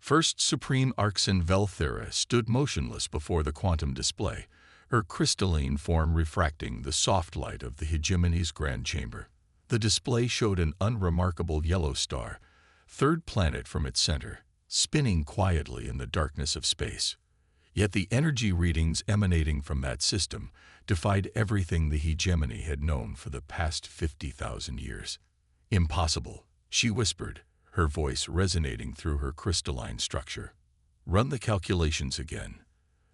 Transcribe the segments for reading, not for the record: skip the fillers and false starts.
First Supreme Arxen Velthera stood motionless before the quantum display, her crystalline form refracting the soft light of the hegemony's grand chamber. The display showed an unremarkable yellow star, third planet from its center, spinning quietly in the darkness of space. Yet the energy readings emanating from that system defied everything the hegemony had known for the past 50,000 years. "Impossible," she whispered, her voice resonating through her crystalline structure. "Run the calculations again."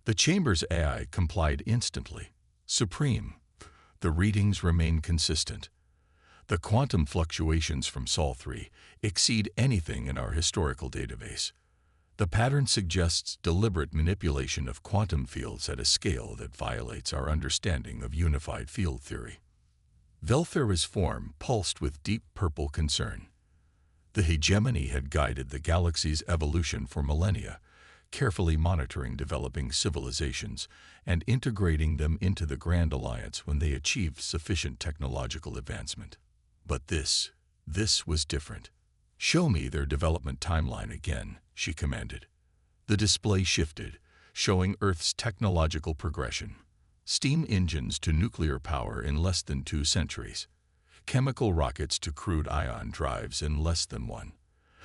The chamber's AI complied instantly. "Supreme." The readings remain consistent. "The quantum fluctuations from Sol 3 exceed anything in our historical database. The pattern suggests deliberate manipulation of quantum fields at a scale that violates our understanding of unified field theory." Velthera's form pulsed with deep purple concern. The hegemony had guided the galaxy's evolution for millennia, carefully monitoring developing civilizations and integrating them into the Grand Alliance when they achieved sufficient technological advancement. But this was different. "Show me their development timeline again," she commanded. The display shifted, showing Earth's technological progression. Steam engines to nuclear power in less than 2 centuries. Chemical rockets to crude ion drives in less than 1.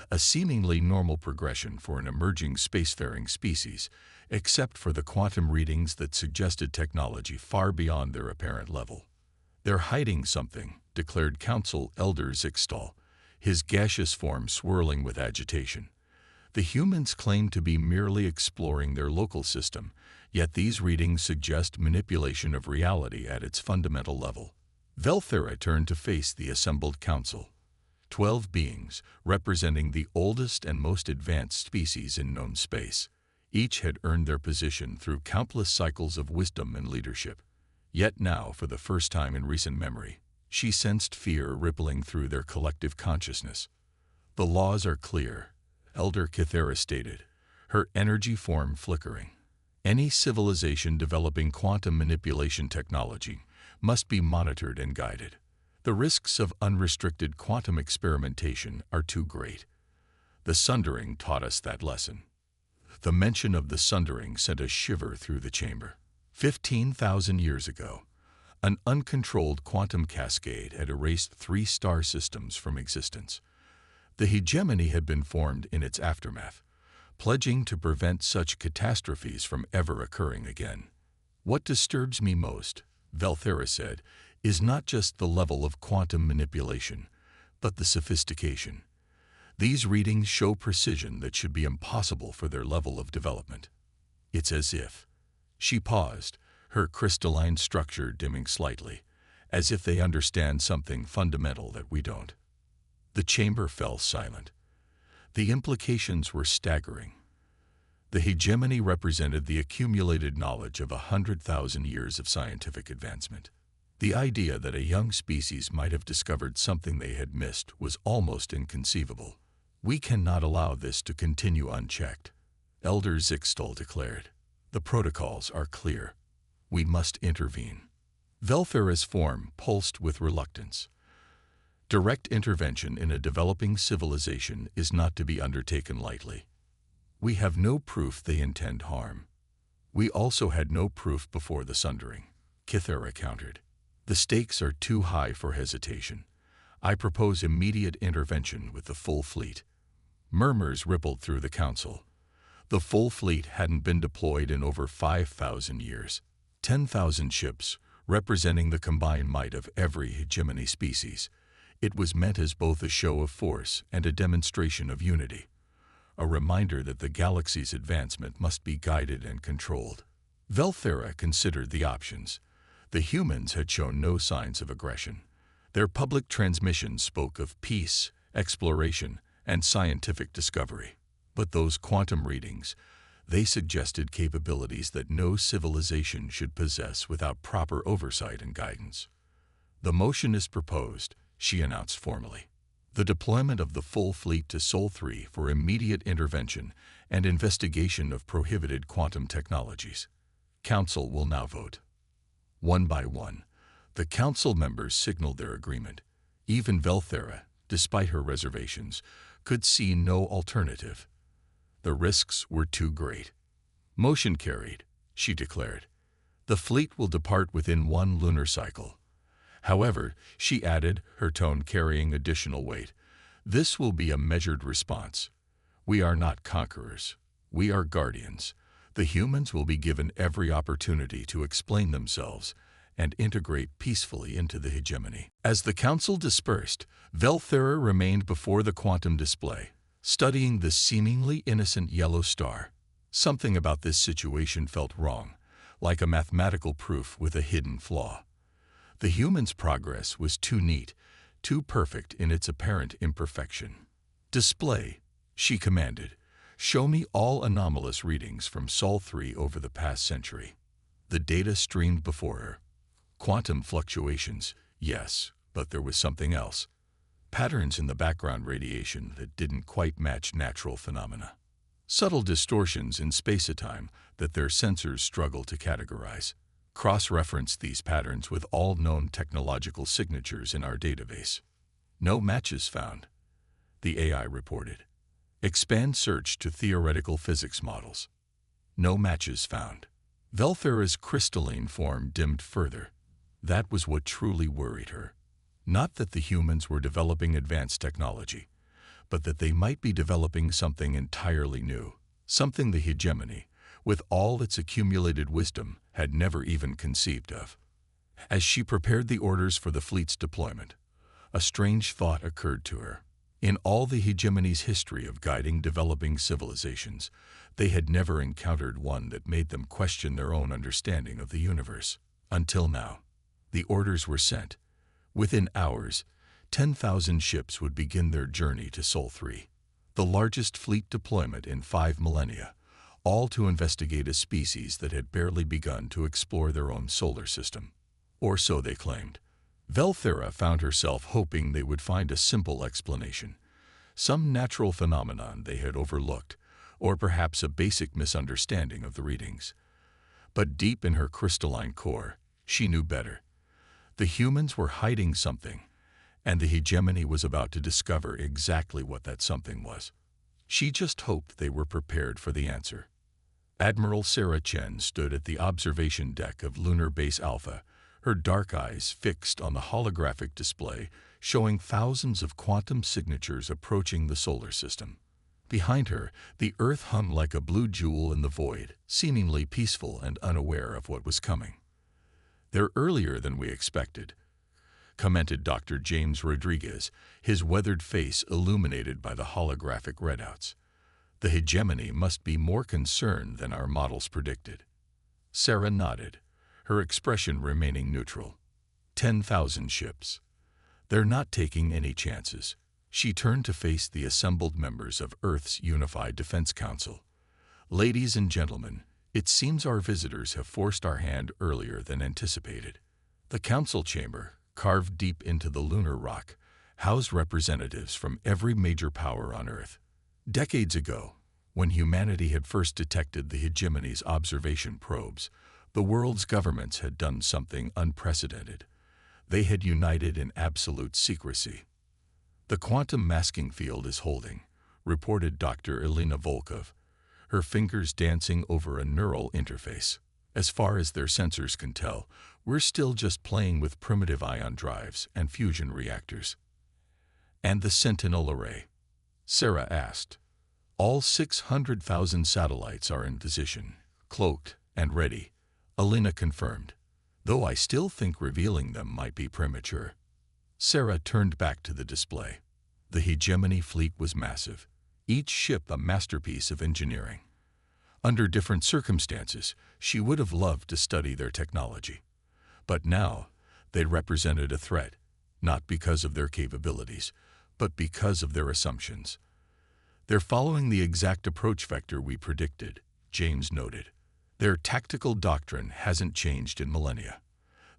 A seemingly normal progression for an emerging spacefaring species, except for the quantum readings that suggested technology far beyond their apparent level. "They're hiding something," declared Council Elder Zixtal, his gaseous form swirling with agitation. "The humans claim to be merely exploring their local system, yet these readings suggest manipulation of reality at its fundamental level." Velthera turned to face the assembled council. 12 beings, representing the oldest and most advanced species in known space. Each had earned their position through countless cycles of wisdom and leadership. Yet now, for the first time in recent memory, she sensed fear rippling through their collective consciousness. "The laws are clear," Elder Kithera stated, her energy form flickering. "Any civilization developing quantum manipulation technology must be monitored and guided. The risks of unrestricted quantum experimentation are too great." The Sundering taught us that lesson. The mention of the Sundering sent a shiver through the chamber. 15,000 years ago, an uncontrolled quantum cascade had erased 3 star systems from existence. The hegemony had been formed in its aftermath, pledging to prevent such catastrophes from ever occurring again. "What disturbs me most," Velthera said, "is not just the level of quantum manipulation, but the sophistication. These readings show precision that should be impossible for their level of development. It's as if..." She paused, her crystalline structure dimming slightly, "as if they understand something fundamental that we don't." The chamber fell silent. The implications were staggering. The hegemony represented the accumulated knowledge of 100,000 years of scientific advancement. The idea that a young species might have discovered something they had missed was almost inconceivable. "We cannot allow this to continue unchecked," Elder Zixtal declared. "The protocols are clear. We must intervene." Velthera's form pulsed with reluctance. Direct intervention in a developing civilization is not to be undertaken lightly. "We have no proof they intend harm." "We also had no proof before the Sundering," Kithera countered. "The stakes are too high for hesitation. I propose immediate intervention with the full fleet." Murmurs rippled through the council. The full fleet hadn't been deployed in over 5,000 years. 10,000 ships, representing the combined might of every hegemony species. It was meant as both a show of force and a demonstration of unity. A reminder that the galaxy's advancement must be guided and controlled. Velthera considered the options. The humans had shown no signs of aggression. Their public transmissions spoke of peace, exploration, and scientific discovery. But those quantum readings, they suggested capabilities that no civilization should possess without proper oversight and guidance. "The motion is proposed," she announced formally. "The deployment of the full fleet to Sol 3 for immediate intervention and investigation of prohibited quantum technologies. Council will now vote." One by one, the council members signaled their agreement. Even Velthera, despite her reservations, could see no alternative. The risks were too great. "Motion carried," she declared. "The fleet will depart within 1 lunar cycle." However, she added, her tone carrying additional weight, "This will be a measured response. We are not conquerors. We are guardians. The humans will be given every opportunity to explain themselves and integrate peacefully into the hegemony." As the council dispersed, Velthera remained before the quantum display, studying the seemingly innocent yellow star. Something about this situation felt wrong, like a mathematical proof with a hidden flaw. The human's progress was too neat, too perfect in its apparent imperfection. "Display," she commanded. "Show me all anomalous readings from Sol 3 over the past century." The data streamed before her. Quantum fluctuations, yes, but there was something else. Patterns in the background radiation that didn't quite match natural phenomena. Subtle distortions in space-time that their sensors struggled to categorize. Cross-reference these patterns with all known technological signatures in our database. "No matches found," the AI reported. "Expand search to theoretical physics models." No matches found. Velthera's crystalline form dimmed further. That was what truly worried her. Not that the humans were developing advanced technology, but that they might be developing something entirely new, something the hegemony, with all its accumulated wisdom, had never even conceived of. As she prepared the orders for the fleet's deployment, a strange thought occurred to her. In all the hegemony's history of guiding developing civilizations, they had never encountered one that made them question their own understanding of the universe. Until now. The orders were sent. Within hours, 10,000 ships would begin their journey to Sol 3, the largest fleet deployment in 5 millennia, all to investigate a species that had barely begun to explore their own solar system. Or so they claimed. Velthera found herself hoping they would find a simple explanation, some natural phenomenon they had overlooked, or perhaps a basic misunderstanding of the readings. But deep in her crystalline core, she knew better. The humans were hiding something, and the hegemony was about to discover exactly what that something was. She just hoped they were prepared for the answer. Admiral Sarah Chen stood at the observation deck of Lunar Base Alpha, her dark eyes fixed on the holographic display showing thousands of quantum signatures approaching the solar system. Behind her, the Earth hung like a blue jewel in the void, seemingly peaceful and unaware of what was coming. "They're earlier than we expected," commented Dr. James Rodriguez, his weathered face illuminated by the holographic readouts. "The hegemony must be more concerned than our models predicted." Sarah nodded, her expression remaining neutral. 10,000 ships. They're not taking any chances. She turned to face the assembled members of Earth's Unified Defense Council. "Ladies and gentlemen, it seems our visitors have forced our hand earlier than anticipated." The council chamber, carved deep into the lunar rock, housed representatives from every major power on Earth. Decades ago, when humanity had first detected the hegemony's observation probes, the world's governments had done something unprecedented. They had united in absolute secrecy. "The quantum masking field is holding," reported Dr. Elena Volkov, her fingers dancing over a neural interface. "As far as their sensors can tell, we're still just playing with primitive ion drives and fusion reactors." "And the Sentinel array?" Sarah asked. "All 600,000 satellites are in position, cloaked and ready," Elena confirmed, "though I still think revealing them might be premature." Sarah turned back to the display. The hegemony fleet was massive, each ship a masterpiece of engineering. Under different circumstances, she would have loved to study their technology. But now, they represented a threat, not because of their capabilities, but because of their assumptions. "They're following the exact approach vector we predicted," James noted. "Their tactical doctrine hasn't changed in millennia.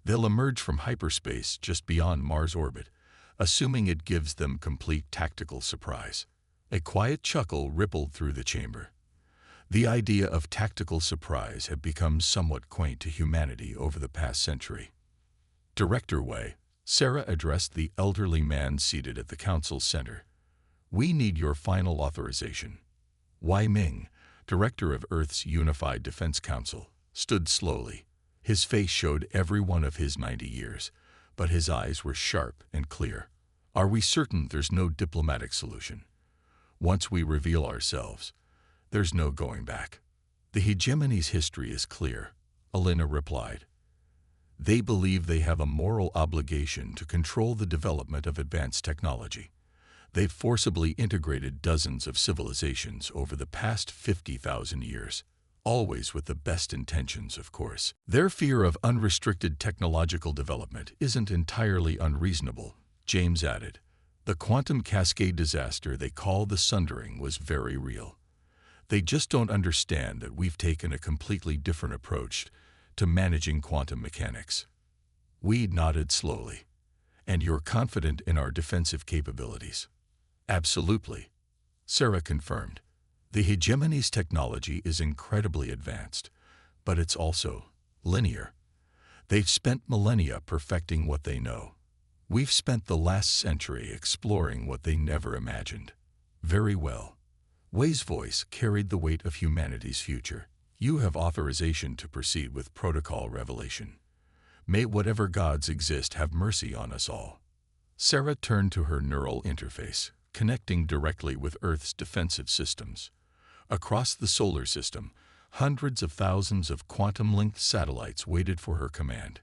They'll emerge from hyperspace just beyond Mars' orbit, assuming it gives them complete tactical surprise." A quiet chuckle rippled through the chamber. The idea of tactical surprise had become somewhat quaint to humanity over the past century. "Director Wei," Sarah addressed the elderly man seated at the council's center. "We need your final authorization." Wei Ming, director of Earth's Unified Defense Council, stood slowly. His face showed every one of his 90 years, but his eyes were sharp and clear. Are we certain there's no diplomatic solution? Once we reveal ourselves, there's no going back. The hegemony's history is clear, Alina replied. They believe they have a moral obligation to control the development of advanced technology. They've forcibly integrated dozens of civilizations over the past 50,000 years, always with the best intentions, of course. Their fear of unrestricted technological development isn't entirely unreasonable, James added. The quantum cascade disaster they call the Sundering was very real. They just don't understand that we've taken a completely different approach to managing quantum mechanics. We nodded slowly. And you're confident in our defensive capabilities? Absolutely, Sarah confirmed. The hegemony's technology is incredibly advanced, but it's also linear. They've spent millennia perfecting what they know. We've spent the last century exploring what they never imagined. Very well. Wei's voice carried the weight of humanity's future. You have authorization to proceed with protocol revelation. May whatever gods exist have mercy on us all. Sarah turned to her neural interface, connecting directly with Earth's defensive systems. Across the solar system, hundreds of thousands of quantum-linked satellites waited for her command.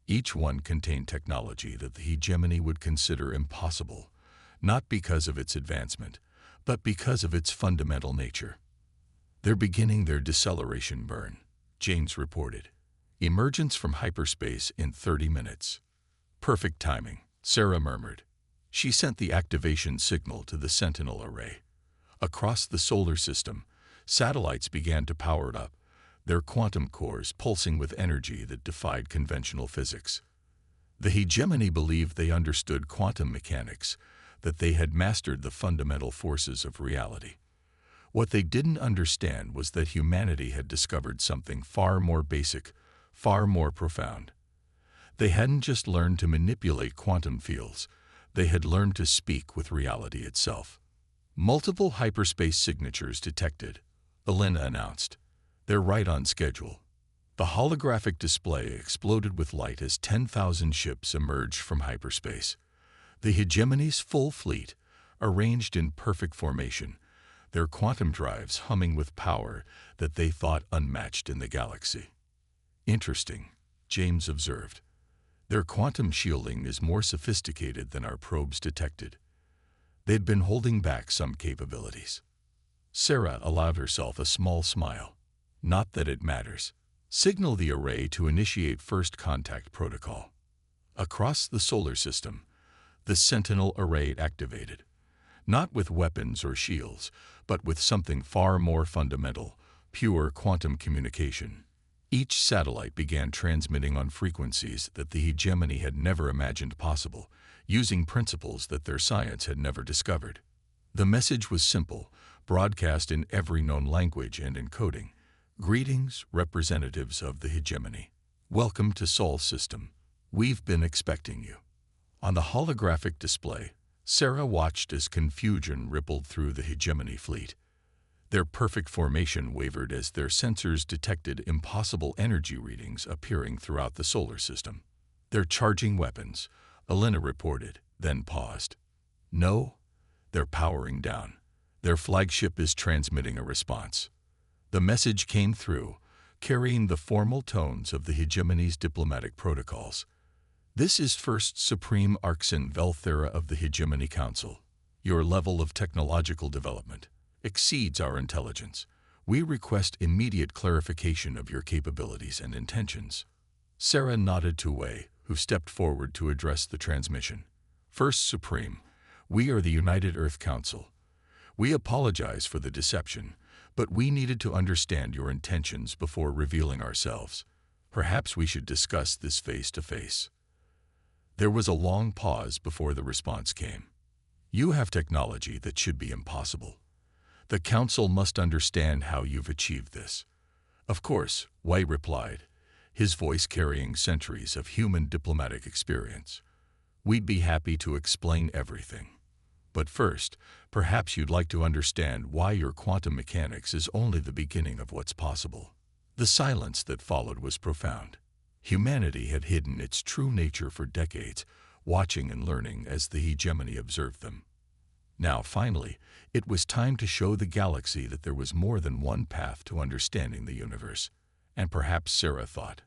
Each one contained technology that the hegemony would consider impossible, not because of its advancement, but because of its fundamental nature. They're beginning their deceleration burn, James reported. Emergence from hyperspace in 30 minutes. Perfect timing, Sarah murmured. She sent the activation signal to the Sentinel array. Across the solar system, satellites began to power up, their quantum cores pulsing with energy that defied conventional physics. The hegemony believed they understood quantum mechanics, that they had mastered the fundamental forces of reality. What they didn't understand was that humanity had discovered something far more basic, far more profound. They hadn't just learned to manipulate quantum fields, they had learned to speak with reality itself. Multiple hyperspace signatures detected, Alina announced. They're right on schedule. The holographic display exploded with light as 10,000 ships emerged from hyperspace. The hegemony's full fleet, arranged in perfect formation, their quantum drives humming with power that they thought unmatched in the galaxy. Interesting, James observed. Their quantum shielding is more sophisticated than our probes detected. They'd been holding back some capabilities. Sarah allowed herself a small smile. Not that it matters. Signal the array to initiate first contact protocol. Across the solar system, the Sentinel array activated. Not with weapons or shields, but with something far more fundamental, pure quantum communication. Each satellite began transmitting on frequencies that the hegemony had never imagined possible, using principles that their science had never discovered. The message was simple, broadcast in every known language and encoding. Greetings, representatives of the hegemony. Welcome to Sol System. We've been expecting you. On the holographic display, Sarah watched as confusion rippled through the hegemony fleet. Their perfect formation wavered as their sensors detected impossible energy readings appearing throughout the solar system. They're charging weapons, Alina reported, then paused. No, they're powering down. Their flagship is transmitting a response. The message came through, carrying the formal tones of the hegemony's diplomatic protocols. This is First Supreme Arxen Velthera of the Hegemony Council. Your level of technological development exceeds our intelligence. We request immediate clarification of your capabilities and intentions. Sarah nodded to Wei, who stepped forward to address the transmission. First Supreme, we are the United Earth Council. We apologize for the deception, but we needed to understand your intentions before revealing ourselves. Perhaps we should discuss this face to face. There was a long pause before the response came. You have technology that should be impossible. The Council must understand how you've achieved this. Of course, Wei replied, his voice carrying centuries of human diplomatic experience. We'd be happy to explain everything. But first, perhaps you'd like to understand why your quantum mechanics is only the beginning of what's possible. The silence that followed was profound. Humanity had hidden its true nature for decades, watching and learning as the hegemony observed them. Now, finally, it was time to show the galaxy that there was more than one path to understanding the universe. And perhaps, Sarah thought,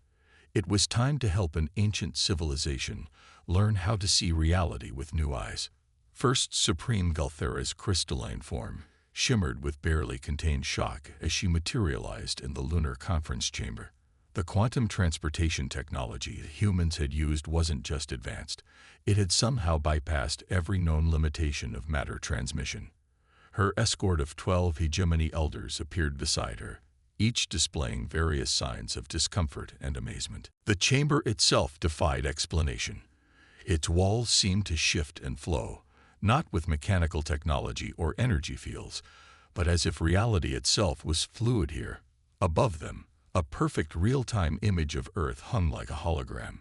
it was time to help an ancient civilization learn how to see reality with new eyes. First, Supreme Galthera's crystalline form shimmered with barely contained shock as she materialized in the lunar conference chamber. The quantum transportation technology humans had used wasn't just advanced, it had somehow bypassed every known limitation of matter transmission. Her escort of 12 hegemony elders appeared beside her, each displaying various signs of discomfort and amazement. The chamber itself defied explanation. Its walls seemed to shift and flow, not with mechanical technology or energy fields, but as if reality itself was fluid here. Above them, a perfect real-time image of Earth hung like a hologram,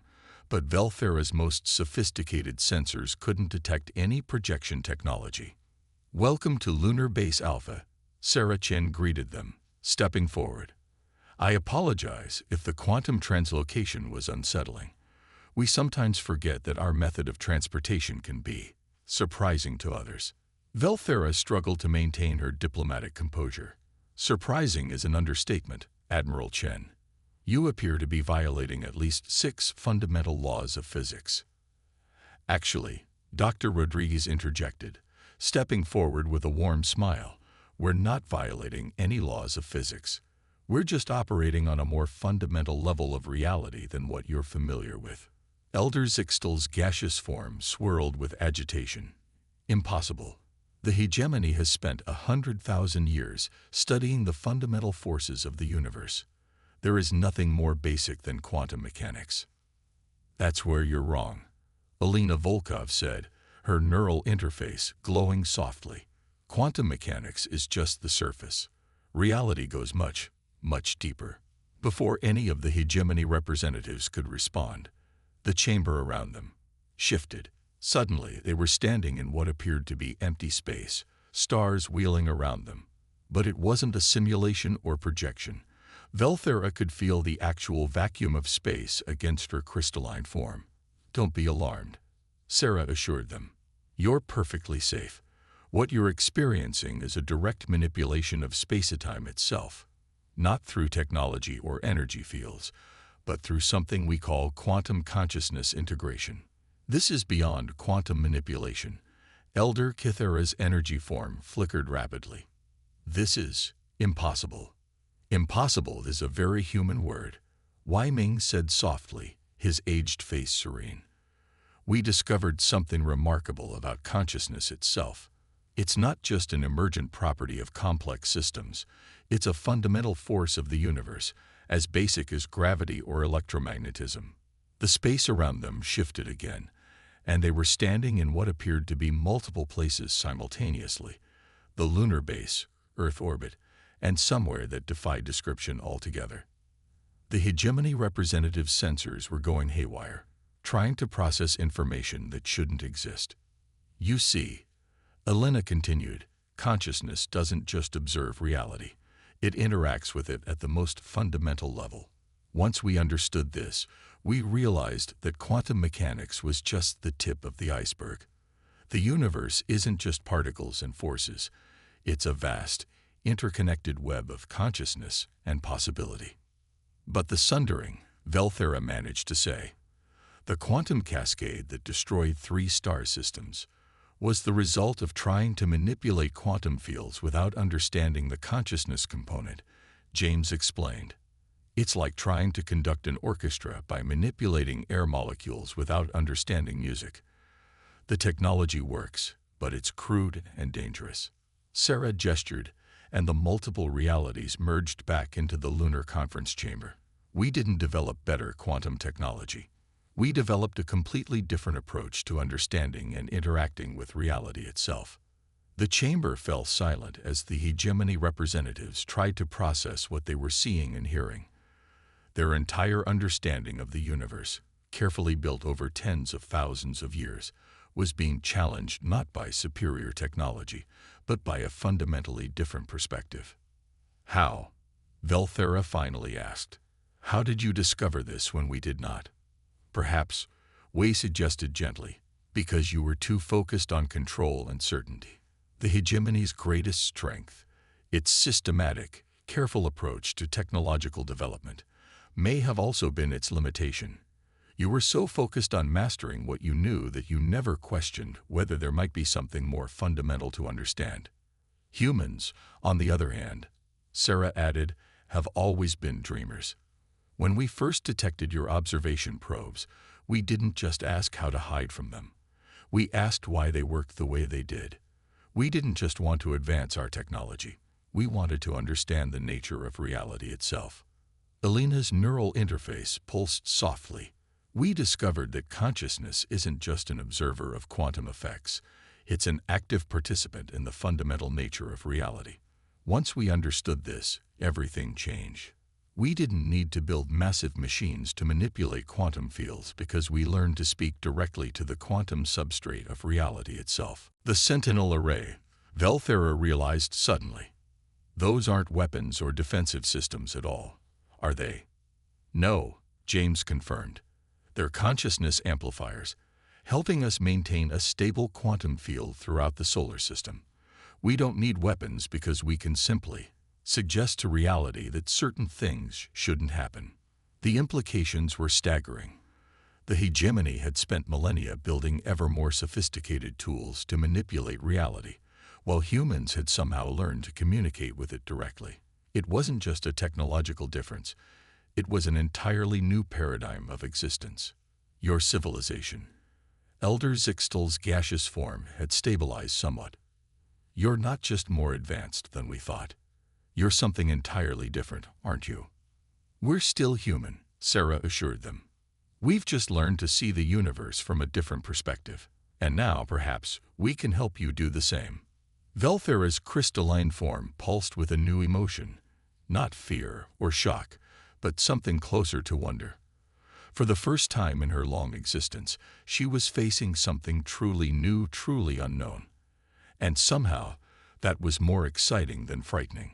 but Velthera's most sophisticated sensors couldn't detect any projection technology. "Welcome to Lunar Base Alpha," Sarah Chen greeted them, stepping forward. "I apologize if the quantum translocation was unsettling. We sometimes forget that our method of transportation can be surprising to others." Velthera struggled to maintain her diplomatic composure. "Surprising is an understatement, Admiral Chen. You appear to be violating at least 6 fundamental laws of physics." "Actually," Dr. Rodriguez interjected, stepping forward with a warm smile, "we're not violating any laws of physics. We're just operating on a more fundamental level of reality than what you're familiar with." Elder Zixtel's gaseous form swirled with agitation. "Impossible. The hegemony has spent 100,000 years studying the fundamental forces of the universe. There is nothing more basic than quantum mechanics." "That's where you're wrong," Alina Volkov said, her neural interface glowing softly. "Quantum mechanics is just the surface. Reality goes much, much deeper." Before any of the hegemony representatives could respond, the chamber around them shifted. Suddenly, they were standing in what appeared to be empty space, stars wheeling around them. But it wasn't a simulation or projection. Velthera could feel the actual vacuum of space against her crystalline form. "Don't be alarmed," Sarah assured them. "You're perfectly safe. What you're experiencing is a direct manipulation of space-time itself, not through technology or energy fields, but through something we call quantum consciousness integration. This is beyond quantum manipulation." Elder Kithera's energy form flickered rapidly. "This is impossible." "Impossible is a very human word," Wei Ming said softly, his aged face serene. "We discovered something remarkable about consciousness itself. It's not just an emergent property of complex systems. It's a fundamental force of the universe, as basic as gravity or electromagnetism." The space around them shifted again, and they were standing in what appeared to be multiple places simultaneously: the lunar base, Earth orbit, and somewhere that defied description altogether. The hegemony representative sensors were going haywire, trying to process information that shouldn't exist. "You see," Elena continued, "consciousness doesn't just observe reality. It interacts with it at the most fundamental level. Once we understood this, we realized that quantum mechanics was just the tip of the iceberg. The universe isn't just particles and forces. It's a vast, interconnected web of consciousness and possibility." "But the sundering," Velthera managed to say. "The quantum cascade that destroyed 3 star systems was the result of trying to manipulate quantum fields without understanding the consciousness component," James explained. "It's like trying to conduct an orchestra by manipulating air molecules without understanding music. The technology works, but it's crude and dangerous." Sarah gestured, and the multiple realities merged back into the lunar conference chamber. "We didn't develop better quantum technology. We developed a completely different approach to understanding and interacting with reality itself." The chamber fell silent as the hegemony representatives tried to process what they were seeing and hearing. Their entire understanding of the universe, carefully built over tens of thousands of years, was being challenged not by superior technology, but by a fundamentally different perspective. How? Velthera finally asked. How did you discover this when we did not? Perhaps, Wei suggested gently, because you were too focused on control and certainty. The hegemony's greatest strength, its systematic, careful approach to technological development, may have also been its limitation. You were so focused on mastering what you knew that you never questioned whether there might be something more fundamental to understand. Humans, on the other hand, Sarah added, have always been dreamers. When we first detected your observation probes, we didn't just ask how to hide from them. We asked why they worked the way they did. We didn't just want to advance our technology. We wanted to understand the nature of reality itself. Elena's neural interface pulsed softly. We discovered that consciousness isn't just an observer of quantum effects. It's an active participant in the fundamental nature of reality. Once we understood this, everything changed. We didn't need to build massive machines to manipulate quantum fields because we learned to speak directly to the quantum substrate of reality itself. The Sentinel Array, Velthera realized suddenly. Those aren't weapons or defensive systems at all, are they? No, James confirmed. They're consciousness amplifiers, helping us maintain a stable quantum field throughout the solar system. We don't need weapons because we can simply suggest to reality that certain things shouldn't happen. The implications were staggering. The hegemony had spent millennia building ever more sophisticated tools to manipulate reality, while humans had somehow learned to communicate with it directly. It wasn't just a technological difference. It was an entirely new paradigm of existence. Your civilization. Elder Zixtal's gaseous form had stabilized somewhat. You're not just more advanced than we thought. You're something entirely different, aren't you? We're still human, Sarah assured them. We've just learned to see the universe from a different perspective, and now, perhaps, we can help you do the same. Velthera's crystalline form pulsed with a new emotion, not fear or shock, but something closer to wonder. For the first time in her long existence, she was facing something truly new, truly unknown. And somehow, that was more exciting than frightening.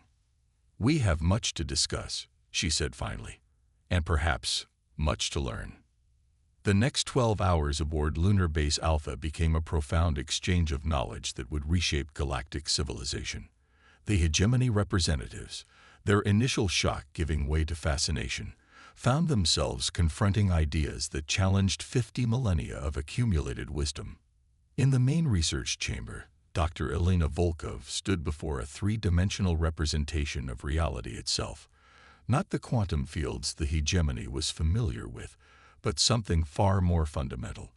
We have much to discuss, she said finally, and perhaps much to learn. The next 12 hours aboard Lunar Base Alpha became a profound exchange of knowledge that would reshape galactic civilization. The hegemony representatives, their initial shock giving way to fascination, found themselves confronting ideas that challenged 50 millennia of accumulated wisdom. In the main research chamber, Dr. Elena Volkov stood before a three-dimensional representation of reality itself. Not the quantum fields the hegemony was familiar with, but something far more fundamental.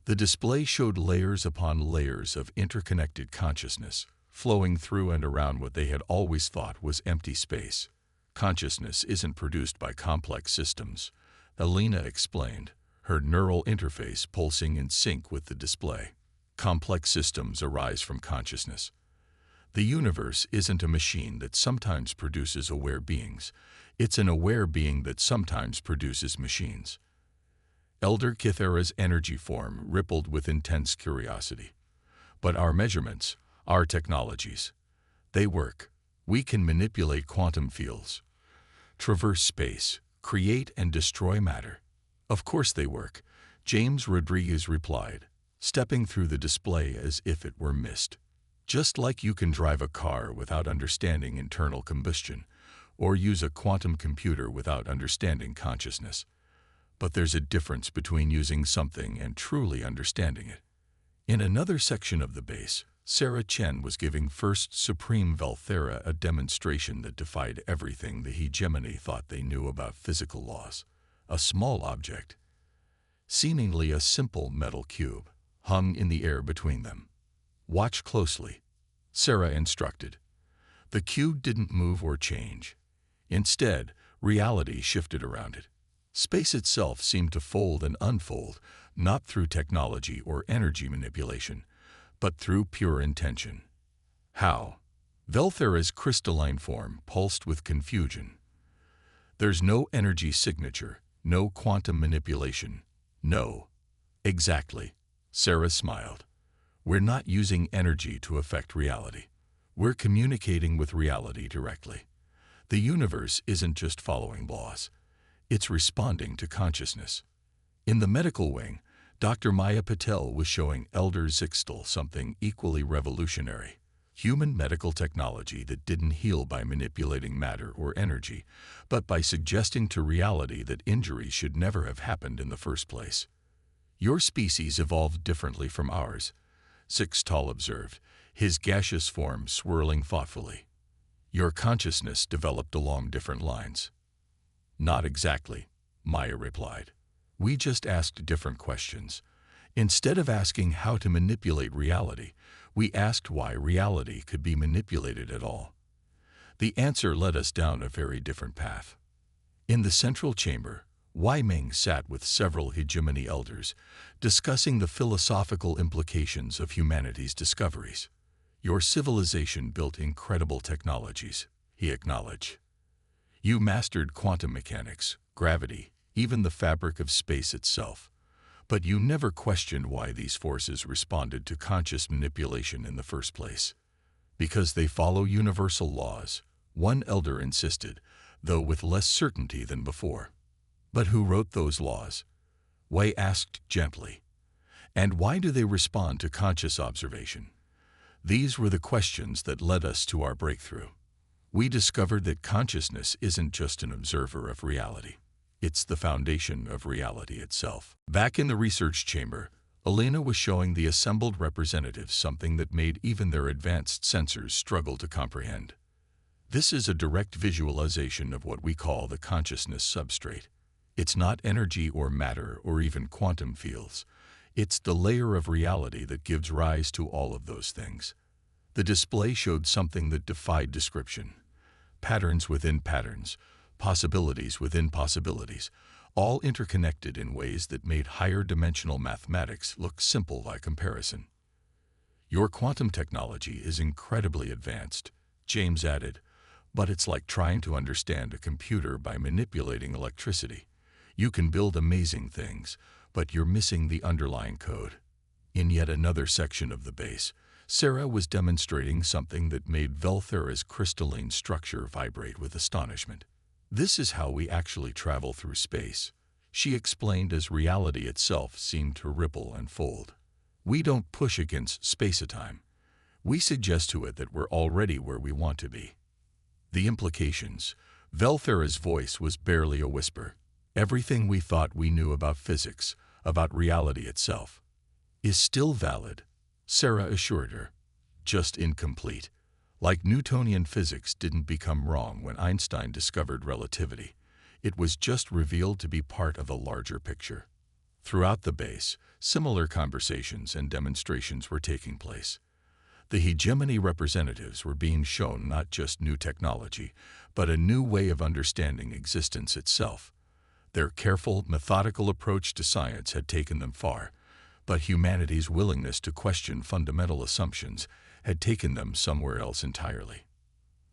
The display showed layers upon layers of interconnected consciousness, flowing through and around what they had always thought was empty space. Consciousness isn't produced by complex systems, Elena explained, her neural interface pulsing in sync with the display. Complex systems arise from consciousness. The universe isn't a machine that sometimes produces aware beings. It's an aware being that sometimes produces machines. Elder Kithera's energy form rippled with intense curiosity. But our measurements, our technologies, they work. We can manipulate quantum fields, traverse space, create and destroy matter. Of course they work, James Rodriguez replied, stepping through the display as if it were mist. Just like you can drive a car without understanding internal combustion, or use a quantum computer without understanding consciousness. But there's a difference between using something and truly understanding it. In another section of the base, Sarah Chen was giving First Supreme Velthera a demonstration that defied everything the hegemony thought they knew about physical laws. A small object, seemingly a simple metal cube, hung in the air between them. Watch closely, Sarah instructed. The cube didn't move or change. Instead, reality shifted around it. Space itself seemed to fold and unfold, not through technology or energy manipulation, but through pure intention. How? Velthera's crystalline form pulsed with confusion. There's no energy signature, no quantum manipulation. No. Exactly. Sarah smiled. We're not using energy to affect reality. We're communicating with reality directly. The universe isn't just following laws. It's responding to consciousness. In the medical wing, Dr. Maya Patel was showing Elder Zixtel something equally revolutionary. Human medical technology that didn't heal by manipulating matter or energy, but by suggesting to reality that injuries should never have happened in the first place. Your species evolved differently from ours, Zixtel observed, his gaseous form swirling thoughtfully. Your consciousness developed along different lines. Not exactly, Maya replied. We just asked different questions. Instead of asking how to manipulate reality, we asked why reality could be manipulated at all. The answer led us down a very different path. In the central chamber, Wei Ming sat with several hegemony elders, discussing the philosophical implications of humanity's discoveries. Your civilization built incredible technologies, he acknowledged. You mastered quantum mechanics, gravity, even the fabric of space itself. But you never questioned why these forces responded to conscious manipulation in the first place. Because they follow universal laws, one elder insisted, though with less certainty than before. But who wrote those laws? Wei asked gently. And why do they respond to conscious observation? These were the questions that led us to our breakthrough. We discovered that consciousness isn't just an observer of reality. It's the foundation of reality itself. Back in the research chamber, Elena was showing the assembled representatives something that made even their advanced sensors struggle to comprehend. This is a direct visualization of what we call the consciousness substrate. It's not energy or matter or even quantum fields. It's the layer of reality that gives rise to all of those things. The display showed something that defied description. Patterns within patterns, possibilities within possibilities, all interconnected in ways that made higher dimensional mathematics look simple by comparison. Your quantum technology is incredibly advanced, James added, but it's like trying to understand a computer by manipulating electricity. You can build amazing things, but you're missing the underlying code. In yet another section of the base, Sarah was demonstrating something that made Velthera's crystalline structure vibrate with astonishment. This is how we actually travel through space, she explained as reality itself seemed to ripple and fold. We don't push against space-time. We suggest to it that we're already where we want to be. The implications. Velthera's voice was barely a whisper. Everything we thought we knew about physics, about reality itself, is still valid, Sarah assured her. Just incomplete. Like Newtonian physics didn't become wrong when Einstein discovered relativity. It was just revealed to be part of a larger picture. Throughout the base, similar conversations and demonstrations were taking place. The hegemony representatives were being shown not just new technology, but a new way of understanding existence itself. Their careful, methodical approach to science had taken them far, but humanity's willingness to question fundamental assumptions had taken them somewhere else entirely.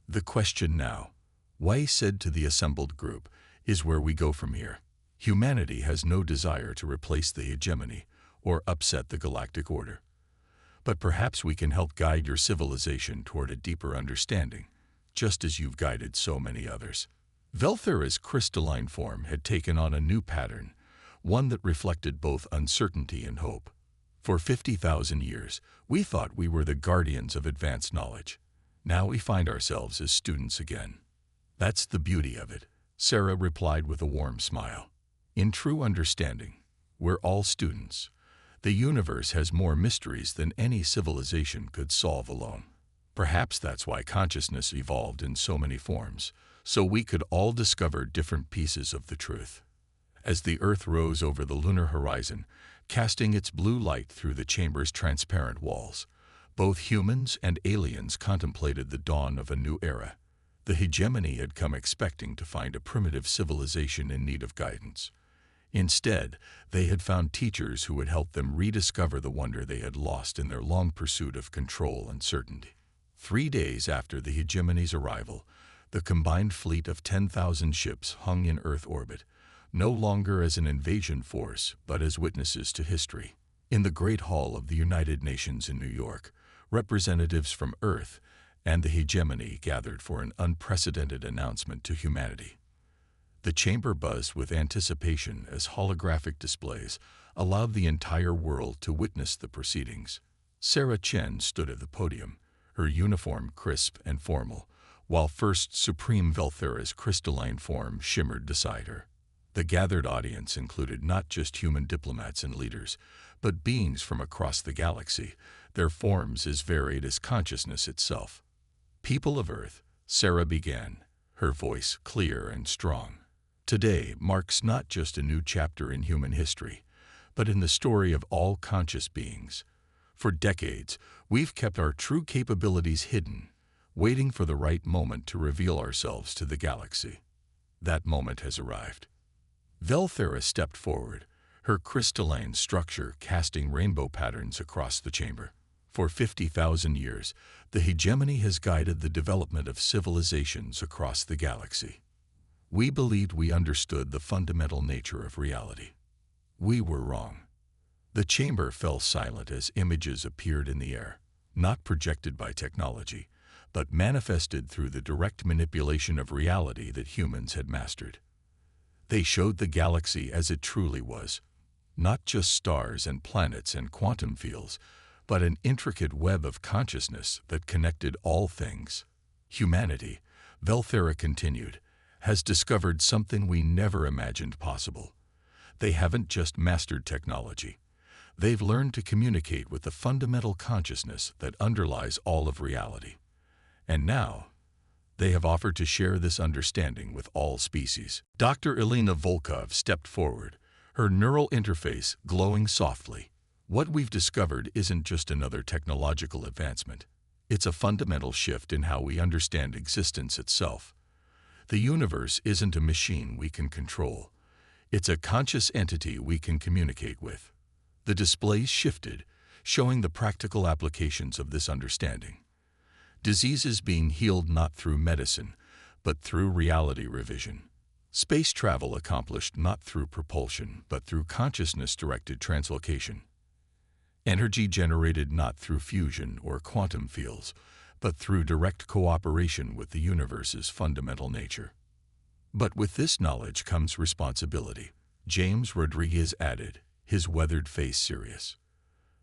The question now, Wei said to the assembled group, is where we go from here. Humanity has no desire to replace the hegemony or upset the galactic order. But perhaps we can help guide your civilization toward a deeper understanding, just as you've guided so many others. Velthera's crystalline form had taken on a new pattern, one that reflected both uncertainty and hope. For 50,000 years, we thought we were the guardians of advanced knowledge. Now we find ourselves as students again. That's the beauty of it, Sarah replied with a warm smile. In true understanding, we're all students. The universe has more mysteries than any civilization could solve alone. Perhaps that's why consciousness evolved in so many forms, so we could all discover different pieces of the truth. As the Earth rose over the lunar horizon, casting its blue light through the chamber's transparent walls, both humans and aliens contemplated the dawn of a new era. The hegemony had come expecting to find a primitive civilization in need of guidance. Instead, they had found teachers who would help them rediscover the wonder they had lost in their long pursuit of control and certainty. 3 days after the hegemony's arrival, the combined fleet of 10,000 ships hung in Earth orbit, no longer as an invasion force, but as witnesses to history. In the Great Hall of the United Nations in New York, representatives from Earth and the hegemony gathered for an unprecedented announcement to humanity. The chamber buzzed with anticipation as holographic displays allowed the entire world to witness the proceedings. Sarah Chen stood at the podium, her uniform crisp and formal, while First Supreme Velthera's crystalline form shimmered beside her. The gathered audience included not just human diplomats and leaders, but beings from across the galaxy, their forms as varied as consciousness itself. People of Earth, Sarah began, her voice clear and strong. Today marks not just a new chapter in human history, but in the story of all conscious beings. For decades, we've kept our true capabilities hidden, waiting for the right moment to reveal ourselves to the galaxy. That moment has arrived. Velthera stepped forward, her crystalline structure casting rainbow patterns across the chamber. For 50,000 years, the hegemony has guided the development of civilizations across the galaxy. We believed we understood the fundamental nature of reality. We were wrong. The chamber fell silent as images appeared in the air, not projected by technology, but manifested through the direct manipulation of reality that humans had mastered. They showed the galaxy as it truly was, not just stars and planets and quantum fields, but an intricate web of consciousness that connected all things. Humanity, Velthera continued, has discovered something we never imagined possible. They haven't just mastered technology. They've learned to communicate with the fundamental consciousness that underlies all of reality. And now, they have offered to share this understanding with all species. Dr. Elena Volkov stepped forward, her neural interface glowing softly. What we've discovered isn't just another technological advancement. It's a fundamental shift in how we understand existence itself. The universe isn't a machine we can control. It's a conscious entity we can communicate with. The displays shifted, showing the practical applications of this understanding. Diseases being healed not through medicine, but through reality revision. Space travel accomplished not through propulsion, but through consciousness-directed translocation. Energy generated not through fusion or quantum fields, but through direct cooperation with the universe's fundamental nature. But with this knowledge comes responsibility, James Rodriguez added, his weathered face serious.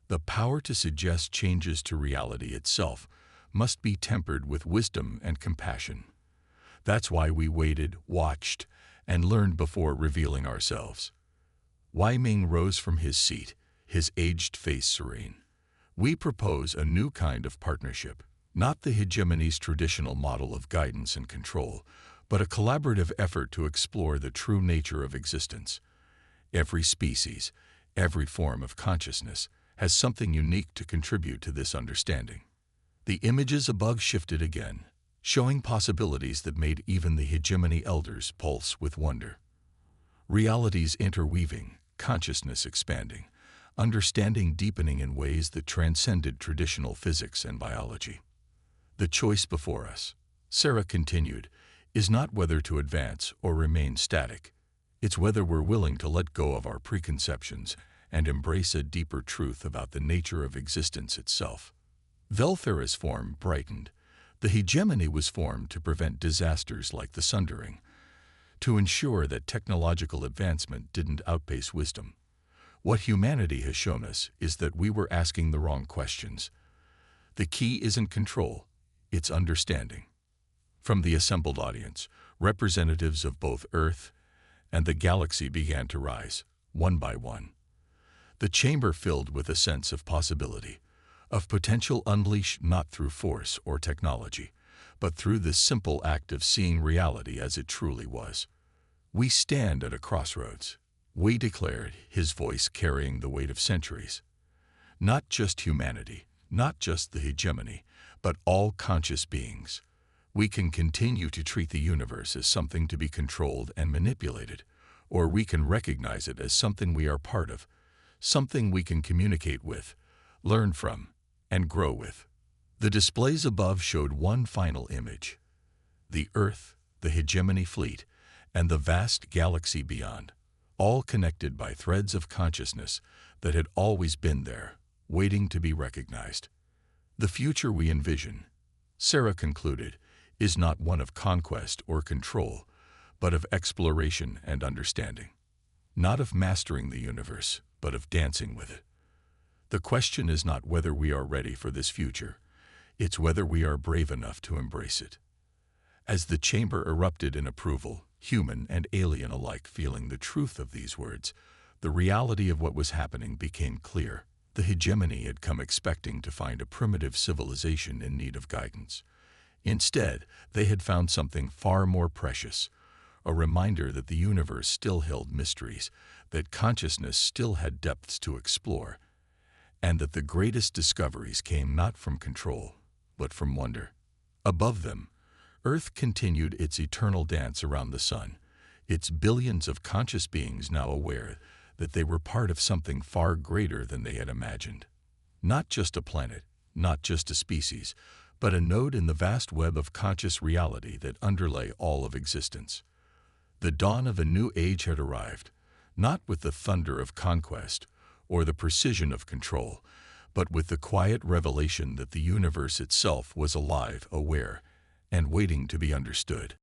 The power to suggest changes to reality itself must be tempered with wisdom and compassion. That's why we waited, watched, and learned before revealing ourselves. Wei Ming rose from his seat, his aged face serene. We propose a new kind of partnership, not the hegemony's traditional model of guidance and control, but a collaborative effort to explore the true nature of existence. Every species, every form of consciousness, has something unique to contribute to this understanding. The images above shifted again, showing possibilities that made even the hegemony elders pulse with wonder. Realities interweaving, consciousness expanding, understanding deepening in ways that transcended traditional physics and biology. The choice before us, Sarah continued, is not whether to advance or remain static. It's whether we're willing to let go of our preconceptions and embrace a deeper truth about the nature of existence itself. Velthera's form brightened. The hegemony was formed to prevent disasters like the Sundering, to ensure that technological advancement didn't outpace wisdom. What humanity has shown us is that we were asking the wrong questions. The key isn't control, it's understanding. From the assembled audience, representatives of both Earth and the galaxy began to rise, one by one. The chamber filled with a sense of possibility, of potential unleashed not through force or technology, but through the simple act of seeing reality as it truly was. We stand at a crossroads, Wei declared, his voice carrying the weight of centuries. Not just humanity, not just the hegemony, but all conscious beings. We can continue to treat the universe as something to be controlled and manipulated, or we can recognize it as something we are part of, something we can communicate with, learn from, and grow with. The displays above showed one final image: the Earth, the hegemony fleet, and the vast galaxy beyond, all connected by threads of consciousness that had always been there, waiting to be recognized. The future we envision, Sarah concluded, is not one of conquest or control, but of exploration and understanding. Not of mastering the universe, but of dancing with it. The question is not whether we are ready for this future, it's whether we are brave enough to embrace it. As the chamber erupted in approval, human and alien alike feeling the truth of these words, the reality of what was happening became clear. The hegemony had come expecting to find a primitive civilization in need of guidance. Instead, they had found something far more precious, a reminder that the universe still held mysteries, that consciousness still had depths to explore, and that the greatest discoveries came not from control, but from wonder. Above them, Earth continued its eternal dance around the sun, its billions of conscious beings now aware that they were part of something far greater than they had imagined. Not just a planet, not just a species, but a node in the vast web of conscious reality that underlay all of existence. The dawn of a new age had arrived, not with the thunder of conquest or the precision of control, but with the quiet revelation that the universe itself was alive, aware, and waiting to be understood.